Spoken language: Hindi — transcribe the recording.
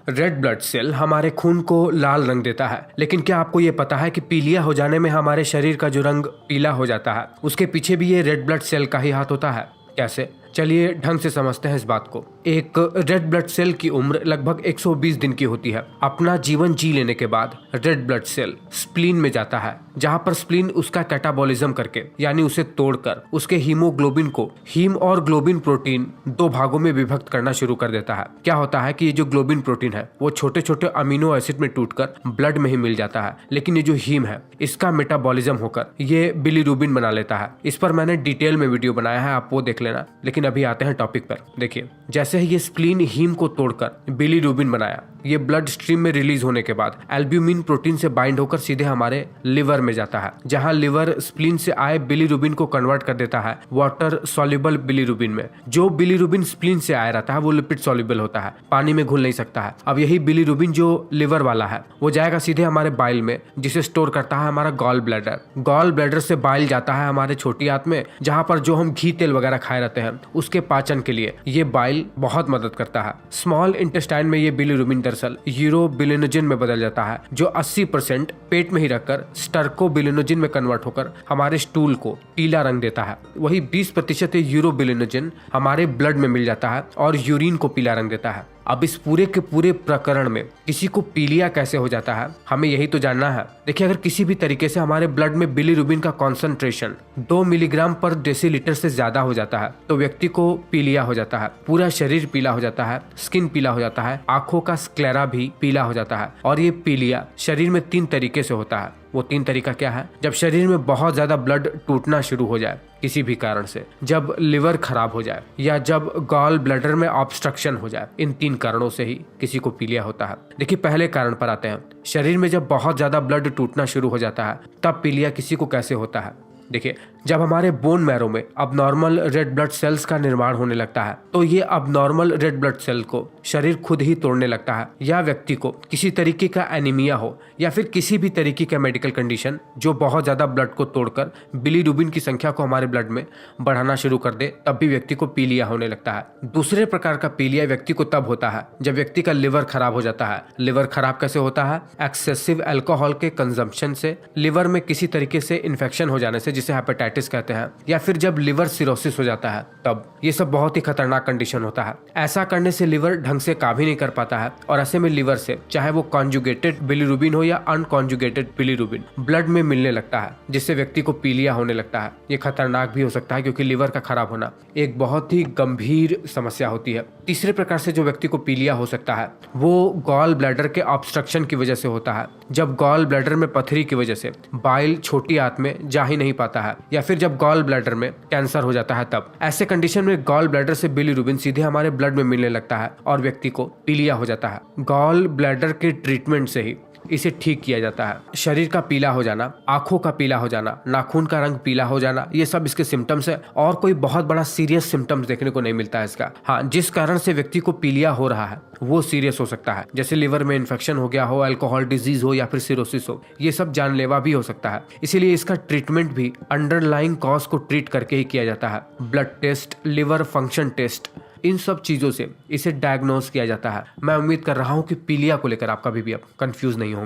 रेड ब्लड सेल हमारे खून को लाल रंग देता है, लेकिन क्या आपको ये पता है कि पीलिया हो जाने में हमारे शरीर का जो रंग पीला हो जाता है उसके पीछे भी ये रेड ब्लड सेल का ही हाथ होता है? कैसे? चलिए ढंग से समझते हैं इस बात को। एक रेड ब्लड सेल की उम्र लगभग 120 दिन की होती है। अपना जीवन जी लेने के बाद रेड ब्लड सेल स्प्लीन में जाता है, जहां पर स्प्लीन उसका कैटाबॉलिज्म करके यानी उसे तोड़कर उसके हीमोग्लोबिन को हीम और ग्लोबिन प्रोटीन दो भागों में विभक्त करना शुरू कर देता है। क्या होता है कि ये जो ग्लोबिन प्रोटीन है वो छोटे छोटे अमीनो एसिड में टूटकर ब्लड में ही मिल जाता है, लेकिन ये जो हीम है इसका मेटाबॉलिज्म होकर ये बिलीरुबिन बना लेता है। इस पर मैंने डिटेल में वीडियो बनाया है, आप वो देख लेना। लेकिन अभी आते हैं टॉपिक पर। देखिए, जैसे ही ये स्प्लीन हीम को तोड़कर बिलीरुबिन बनाया, ये ब्लड स्ट्रीम में रिलीज होने के बाद एल्ब्यूमिन प्रोटीन से बाइंड होकर सीधे हमारे लिवर में जाता है, जहां लिवर स्प्लीन से आए बिलीरुबिन को कन्वर्ट कर देता है वाटर सॉल्युबल बिलीरुबिन में। जो बिलीरुबिन स्प्लीन से आया रहता है वो लिपिड सॉल्युबल होता है, पानी में घुल नहीं सकता है। अब यही बिलीरुबिन जो लिवर वाला है वो जाएगा सीधे हमारे बाइल में, जिसे स्टोर करता है हमारा गॉल ब्लैडर। गॉल ब्लैडर से बाइल जाता है हमारे छोटी आंत में, जहां पर जो हम घी तेल वगैरह खाए रहते हैं उसके पाचन के लिए ये बाइल बहुत मदद करता है। स्मॉल इंटेस्टाइन में ये बिलीरुबिन दरअसल यूरोबिलिनोजिन में बदल जाता है, जो 80% पेट में ही रखकर स्टर्कोबिलिनोजिन में कन्वर्ट होकर हमारे स्टूल को पीला रंग देता है। वही 20% यूरोबिलिनोजिन हमारे ब्लड में मिल जाता है और यूरिन को पीला रंग देता है। अब इस पूरे के पूरे प्रकरण में किसी को पीलिया कैसे हो जाता है, हमें यही तो जानना है। देखिए, अगर किसी भी तरीके से हमारे ब्लड में बिलीरुबिन का कॉन्सेंट्रेशन 2 मिलीग्राम पर डेसीलीटर से ज्यादा हो जाता है तो व्यक्ति को पीलिया हो जाता है। पूरा शरीर पीला हो जाता है, स्किन पीला हो जाता है, आंखों का स्क्लेरा भी पीला हो जाता है। और ये पीलिया शरीर में 3 तरीके से होता है। वो 3 तरीका क्या है? जब शरीर में बहुत ज्यादा ब्लड टूटना शुरू हो जाए किसी भी कारण से, जब लिवर खराब हो जाए, या जब गॉल ब्लैडर में ऑब्स्ट्रक्शन हो जाए। इन 3 कारणों से ही किसी को पीलिया होता है। देखिए, पहले कारण पर आते हैं। शरीर में जब बहुत ज्यादा ब्लड टूटना शुरू हो जाता है तब पीलिया किसी को कैसे होता है? देखिए, जब हमारे बोन मैरो में अबनॉर्मल रेड ब्लड सेल्स का निर्माण होने लगता है तो ये अबनॉर्मल रेड ब्लड सेल को शरीर खुद ही तोड़ने लगता है, या व्यक्ति को किसी तरीके का एनीमिया हो या फिर किसी भी तरीके का मेडिकल कंडीशन जो बहुत ज्यादा ब्लड को तोड़कर बिलीरुबिन की संख्या को हमारे ब्लड में बढ़ाना शुरू कर दे, तब भी व्यक्ति को पीलिया होने लगता है। दूसरे प्रकार का पीलिया व्यक्ति को तब होता है जब व्यक्ति का लिवर खराब हो जाता है। लिवर खराब कैसे होता है? एक्सेसिव अल्कोहल के कंजम्पशन से, लिवर में किसी तरीके से इन्फेक्शन हो जाने से, जिसे हेपेटाइटिस कहते हैं, या फिर जब लिवर सिरोसिस हो जाता है तब। ये सब बहुत ही खतरनाक कंडीशन होता है। ऐसा करने से लिवर ढंग से काम ही नहीं कर पाता है और ऐसे में लिवर से, चाहे वो कॉन्जुगेटेड बिलीरुबिन हो या अनकॉन्जुगेटेड बिलीरुबिन, ब्लड में मिलने लगता है, जिससे व्यक्ति को पीलिया होने लगता है। ये खतरनाक भी हो सकता है क्योंकि लिवर का खराब होना एक बहुत ही गंभीर समस्या होती है। तीसरे प्रकार से जो व्यक्ति को पीलिया हो सकता है वो गॉल ब्लैडर के ऑब्स्ट्रक्शन की वजह से होता है। जब गॉल ब्लैडर में पथरी की वजह से बाइल छोटी आंत में जा ही नहीं पाता है, या फिर जब गॉल ब्लैडर में कैंसर हो जाता है तब। ऐसे कंडीशन में गॉल ब्लैडर से बिलीरुबिन सीधे हमारे ब्लड में मिलने लगता है और व्यक्ति को पीलिया हो जाता है। गॉल ब्लैडर के ट्रीटमेंट से ही इसे ठीक किया जाता है। शरीर का पीला हो जाना, आंखों का पीला हो जाना, नाखून का रंग पीला हो जाना, ये सब इसके सिम्टम्स है और कोई बहुत बड़ा सीरियस सिम्टम्स देखने को नहीं मिलता है इसका। हाँ, जिस कारण से व्यक्ति को पीलिया हो रहा है वो सीरियस हो सकता है, जैसे लिवर में इन्फेक्शन हो गया हो, अल्कोहल डिजीज हो या फिर सिरोसिस हो। ये सब जानलेवा भी हो सकता है, इसीलिए इसका ट्रीटमेंट भी अंडरलाइंग कॉज को ट्रीट करके ही किया जाता है। Blood test, liver function test, इन सब चीजों से इसे डायग्नोज किया जाता है। मैं उम्मीद कर रहा हूँ कि पीलिया को लेकर आप कभी भी अब कंफ्यूज नहीं होंगे।